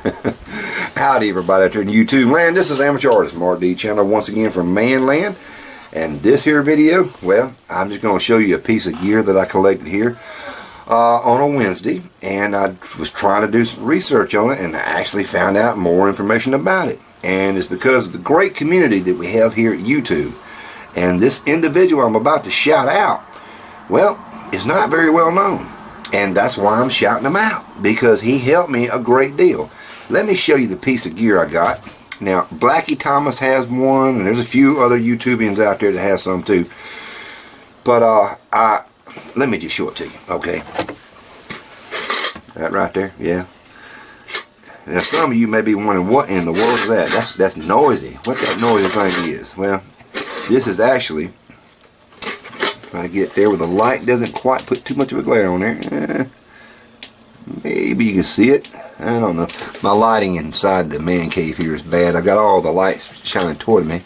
Howdy everybody out there in YouTube land. This is Amateur Artist Mark D channel once again from Manland. And this here video, well, I'm just going to show you a piece of gear that I collected here on a Wednesday. And I was trying to do some research on it, and I actually found out more information about it. And it's because of the great community that we have here at YouTube. And this individual I'm about to shout out, well, is not very well known. And that's why I'm shouting him out, because he helped me a great deal. Let me show you the piece of gear I got. Now, Blackie Thomas has one, and there's a few other YouTubians out there that have some too. But let me just show it to you, okay? That right there, yeah. Now, some of you may be wondering, what in the world is that? That's noisy. What that noisy thing is? Well, this is actually, trying to get there where the light doesn't quite put too much of a glare on there. Maybe you can see it. I don't know. My lighting inside the man cave here is bad. I got all the lights shining toward me.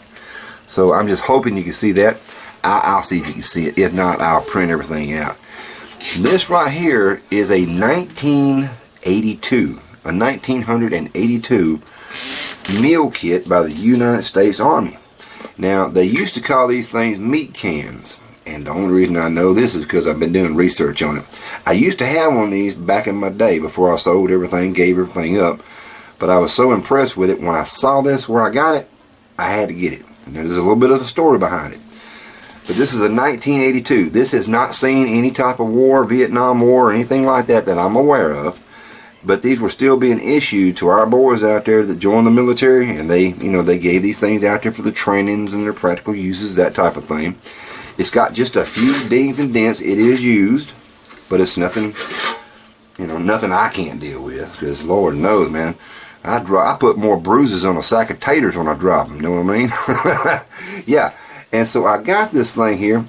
So I'm just hoping you can see that. I'll see if you can see it. If not, I'll print everything out. This right here is a 1982. A 1982 meal kit by the United States Army. Now, they used to call these things meat cans. And the only reason I know this is because I've been doing research on it. I used to have one of these back in my day before I sold everything, gave everything up. But I was so impressed with it, when I saw this where I got it, I had to get it. And there's a little bit of a story behind it. But this is a 1982. This has not seen any type of war, Vietnam War, or anything like that that I'm aware of. But these were still being issued to our boys out there that joined the military. And they gave these things out there for the trainings and their practical uses, that type of thing. It's got just a few dings and dents. It is used, but it's nothing, nothing I can't deal with. Because Lord knows, man, I put more bruises on a sack of taters when I drop them. You know what I mean? Yeah. And so I got this thing here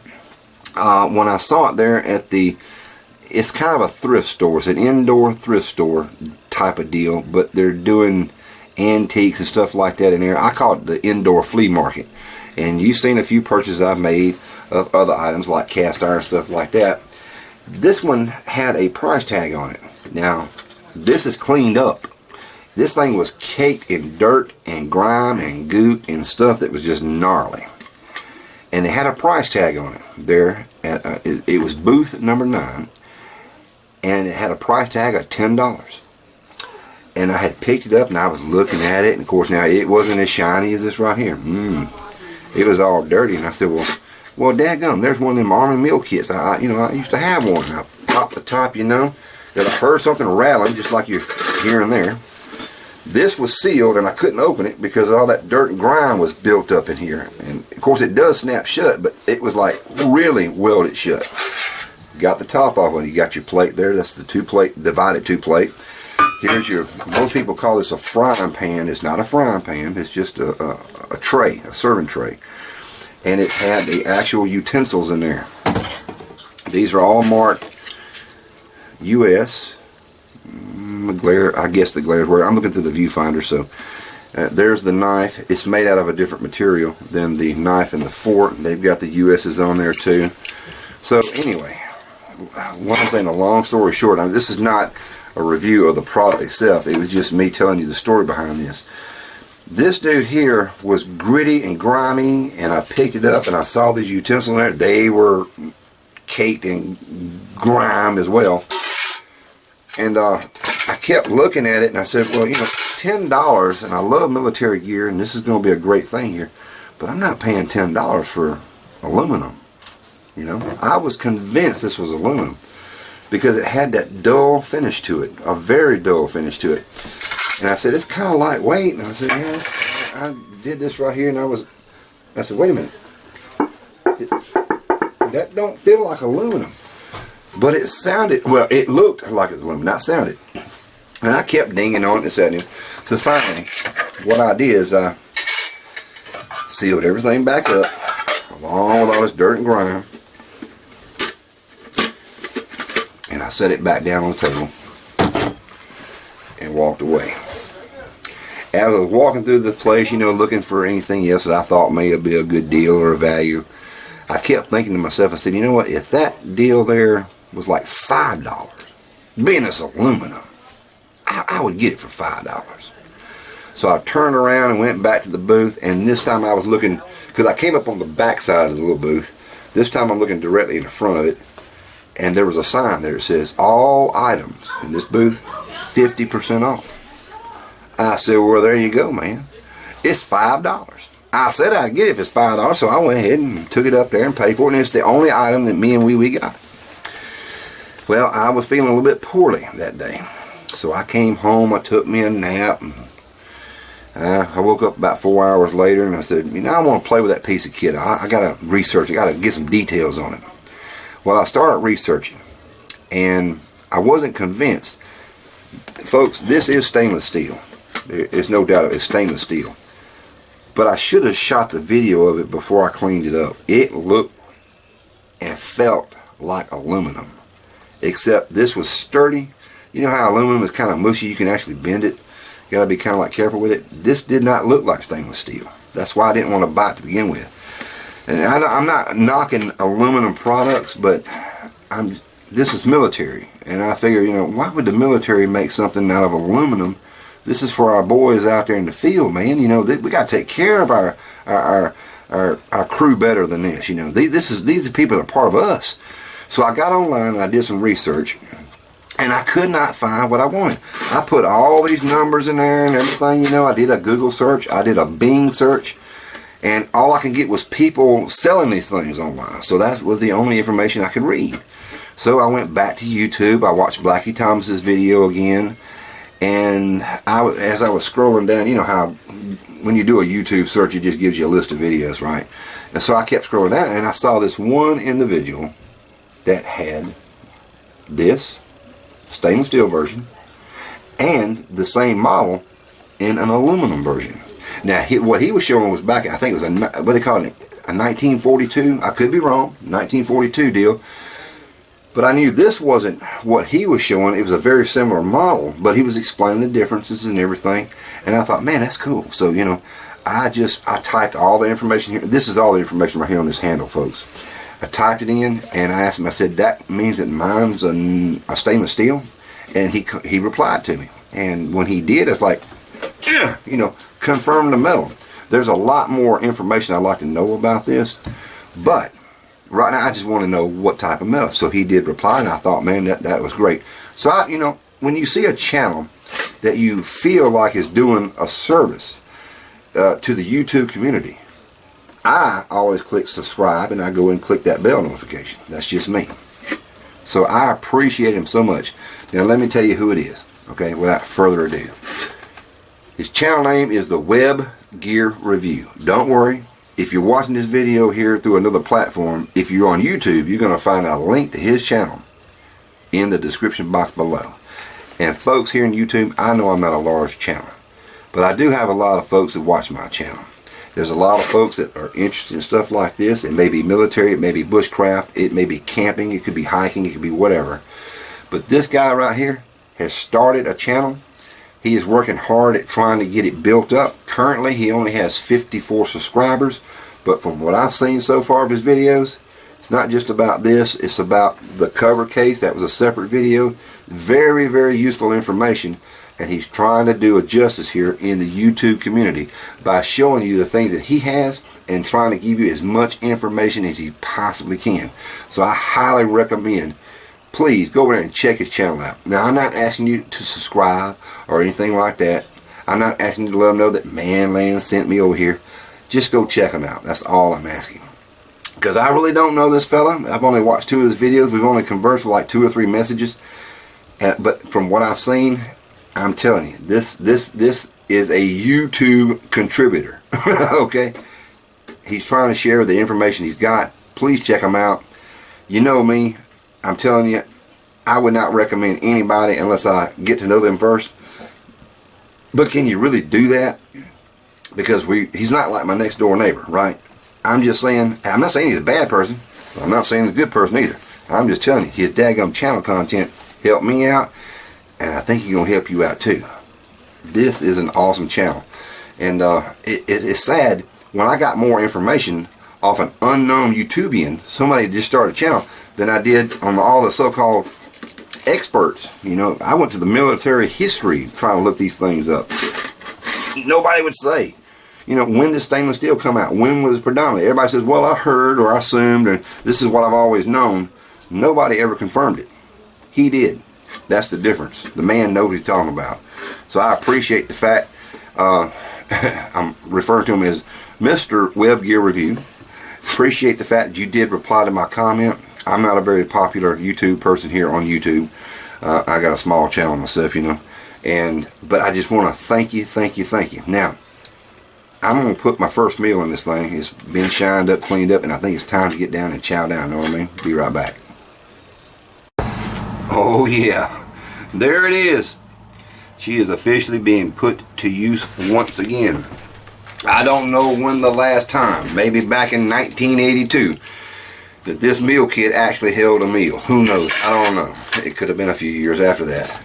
when I saw it there at it's kind of a thrift store. It's an indoor thrift store type of deal, but they're doing antiques and stuff like that in there. I call it the indoor flea market. And you've seen a few purchases I've made of other items like cast iron, stuff like that. This one had a price tag on it. Now, this is cleaned up. This thing was caked in dirt and grime and goot and stuff that was just gnarly. And it had a price tag on it. There, it was booth number 9. And it had a price tag of $10. And I had picked it up and I was looking at it. And of course, now it wasn't as shiny as this right here. It was all dirty, and I said, well, dadgum, there's one of them Army meal kits. I used to have one. And I popped the top, that I heard something rattling, just like you're hearing there. This was sealed, and I couldn't open it because all that dirt and grime was built up in here. And of course, it does snap shut, but it was like really welded shut. Got the top off, and you got your plate there. That's the divided two plate. Here's most people call this a frying pan. It's not a frying pan. It's just a tray, a serving tray. And it had the actual utensils in there. These are all marked U.S. Glare, I guess the glare is where I'm looking through the viewfinder. So there's the knife. It's made out of a different material than the knife and the fork. They've got the U.S.'s on there too. So anyway, what I'm saying, a long story short, this is not a review of the product itself. It was just me telling you the story behind this. This dude here was gritty and grimy, and I picked it up and I saw these utensils in there. They were caked in grime as well. And I kept looking at it and I said, well, $10, and I love military gear, and this is going to be a great thing here, but I'm not paying $10 for aluminum. I was convinced this was aluminum because it had that dull finish to it, a very dull finish to it. And I said, it's kind of lightweight. And I said, yeah, I did this right here. And I said, wait a minute. That don't feel like aluminum. But it sounded, well, it looked like it was aluminum, not sounded. And I kept dinging on it and so finally, what I did is I sealed everything back up, along with all this dirt and grime. And I set it back down on the table and walked away. As I was walking through the place, looking for anything else that I thought may be a good deal or a value, I kept thinking to myself, I said, you know what, if that deal there was like $5, being it's aluminum, I would get it for $5. So I turned around and went back to the booth, and this time I was looking, because I came up on the back side of the little booth. This time I'm looking directly in the front of it, and there was a sign there that says, all items in this booth, 50% off. I said, well, there you go, man. It's $5. I said I'd get it if it's $5, so I went ahead and took it up there and paid for it, and it's the only item that me and Wee Wee got. Well, I was feeling a little bit poorly that day, so I came home, I took me a nap, and I woke up about 4 hours later, and I said, you know, I want to play with that piece of kit. I got to research it, I got to get some details on it. Well, I started researching, and I wasn't convinced. Folks, this is stainless steel. There's no doubt it's stainless steel. But I should have shot the video of it before I cleaned it up. It looked and felt like aluminum, except this was sturdy. You know how aluminum is kind of mushy, you can actually bend it. You gotta be kind of like careful with it. This did not look like stainless steel. That's why I didn't want to buy it to begin with. And I'm not knocking aluminum products, but this is military, and I figure, you know, why would the military make something out of aluminum? This is for our boys out there in the field, man. You know, we got to take care of our crew better than this. You know, these are people that are part of us. So I got online and I did some research, and I could not find what I wanted. I put all these numbers in there and everything. You know, I did a Google search, I did a Bing search, and all I could get was people selling these things online. So that was the only information I could read. So I went back to YouTube. I watched Blackie Thomas's video again. And as I was scrolling down, you know how when you do a YouTube search, it just gives you a list of videos, right? And so I kept scrolling down, and I saw this one individual that had this stainless steel version and the same model in an aluminum version. Now, what he was showing was back, I think it was what they call it, a 1942. I could be wrong, 1942 deal. But I knew this wasn't what he was showing. It was a very similar model, but he was explaining the differences and everything. And I thought, man, that's cool. So, you know, I typed all the information here. This is all the information right here on this handle, folks. I typed it in, and I asked him, I said, that means that mine's a stainless steel? And he replied to me. And when he did, it's like, you know, confirm the metal. There's a lot more information I'd like to know about this, but right now I just want to know what type of metal. So he did reply, and I thought, man, that was great. So you know, when you see a channel that you feel like is doing a service to the YouTube community, I always click subscribe, and I go and click that bell notification. That's just me. So I appreciate him so much. Now let me tell you who it is, okay, without further ado. His channel name is the Web Gear Review. Don't worry, if you're watching this video here through another platform, if you're on YouTube, you're going to find a link to his channel in the description box below. And folks, here on YouTube, I know I'm not a large channel, but I do have a lot of folks that watch my channel. There's a lot of folks that are interested in stuff like this. It may be military, it may be bushcraft, it may be camping, it could be hiking, it could be whatever. But this guy right here has started a channel. He is working hard at trying to get it built up. Currently, he only has 54 subscribers, but from what I've seen so far of his videos, it's not just about this, it's about the cover case. That was a separate video. Very, very useful information, and he's trying to do a justice here in the YouTube community by showing you the things that he has and trying to give you as much information as he possibly can. So I highly recommend, please go over there and check his channel out. Now, I'm not asking you to subscribe or anything like that. I'm not asking you to let him know that Manland sent me over here. Just go check him out. That's all I'm asking. Because I really don't know this fella. I've only watched 2 of his videos. We've only conversed with like 2 or 3 messages. But from what I've seen, I'm telling you, this is a YouTube contributor. Okay? He's trying to share the information he's got. Please check him out. You know me. I'm telling you, I would not recommend anybody unless I get to know them first. But can you really do that? Because he's not like my next door neighbor, right? I'm just saying, I'm not saying he's a bad person. I'm not saying he's a good person either. I'm just telling you, his daggum channel content helped me out, and I think he's going to help you out too. This is an awesome channel. And it's sad, when I got more information off an unknown YouTubian, somebody just started a channel, than I did on all the so-called experts. You know, I went to the military history trying to look these things up. Nobody would say, you know, when did stainless steel come out? When was it predominant? Everybody says, well, I heard or I assumed, and this is what I've always known. Nobody ever confirmed it. He did. That's the difference. The man knows what he's talking about. So I appreciate the fact, I'm referring to him as Mr. Web Gear Review. Appreciate the fact that you did reply to my comment. I'm not a very popular YouTube person here on YouTube. I got a small channel myself, you know. But I just want to thank you. Now, I'm going to put my first meal in this thing. It's been shined up, cleaned up, and I think it's time to get down and chow down, know what I mean? Be right back. Oh yeah, there it is. She is officially being put to use once again. I don't know when the last time, maybe back in 1982, that this meal kit actually held a meal. Who knows? I don't know. It could have been a few years after that.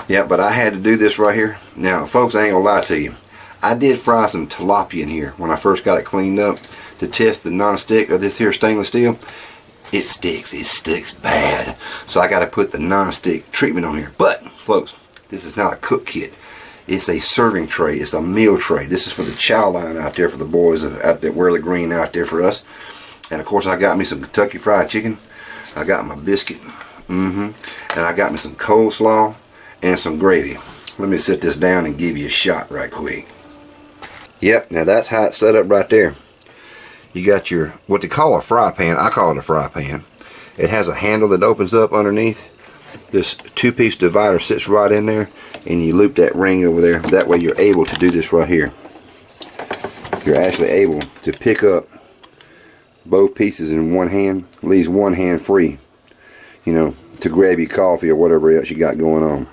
Yeah, but I had to do this right here. Now, folks, I ain't gonna lie to you. I did fry some tilapia in here when I first got it cleaned up to test the non-stick of this here stainless steel. It sticks bad. So I got to put the non-stick treatment on here. But, folks, this is not a cook kit. It's a serving tray. It's a meal tray. This is for the chow line out there for the boys out there, wear the green out there for us. And, of course, I got me some Kentucky Fried Chicken. I got my biscuit. And I got me some coleslaw and some gravy. Let me sit this down and give you a shot right quick. Yep, now that's how it's set up right there. You got your, what they call a fry pan. I call it a fry pan. It has a handle that opens up underneath. This two-piece divider sits right in there, and you loop that ring over there. That way you're able to do this right here. You're actually able to pick up both pieces in one hand. Leaves one hand free, you know, to grab your coffee or whatever else you got going on.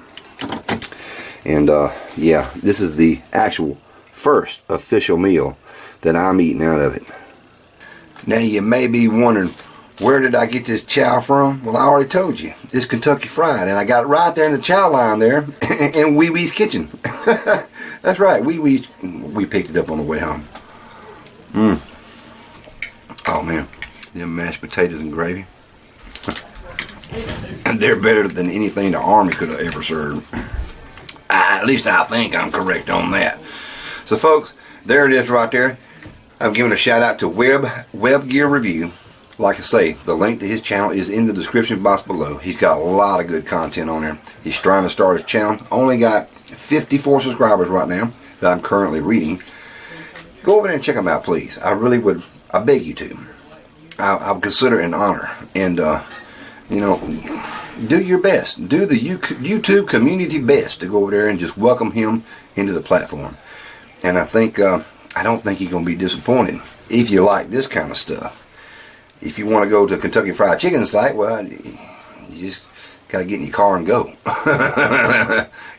And yeah, this is the actual first official meal that I'm eating out of it. Now you may be wondering, where did I get this chow from? Well, I already told you. It's Kentucky Fried, and I got it right there in the chow line there in Wee Wee's kitchen. That's right, we picked it up on the way home. Oh man, them mashed potatoes and gravy. They're better than anything the Army could have ever served. At least I think I'm correct on that. So folks, there it is right there. I'm giving a shout out to Web Gear Review. Like I say, the link to his channel is in the description box below. He's got a lot of good content on there. He's trying to start his channel. Only got 54 subscribers right now that I'm currently reading. Go over there and check him out, please. I really would. I beg you to. I would consider it an honor. And, you know, do your best. Do the YouTube community best to go over there and just welcome him into the platform. And I think, I don't think you're going to be disappointed if you like this kind of stuff. If you want to go to Kentucky Fried Chicken site, well, you just got to get in your car and go.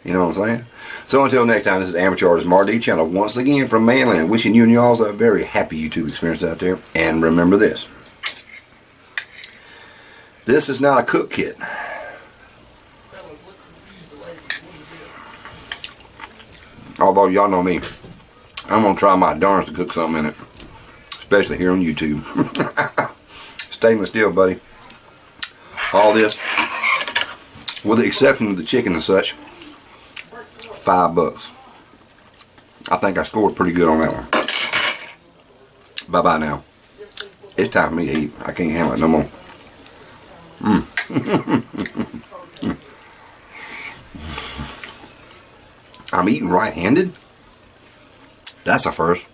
You know what I'm saying? So until next time, this is Amateur Artist Marty Channel once again from Mainland, wishing you and y'all a very happy YouTube experience out there. And remember this. This is not a cook kit. Although y'all know me, I'm going to try my darnest to cook something in it. Especially here on YouTube. Stainless steel, buddy. All this, with the exception of the chicken and such, $5. I think I scored pretty good on that one. Bye-bye now. It's time for me to eat. I can't handle it no more. I'm eating right-handed? That's a first.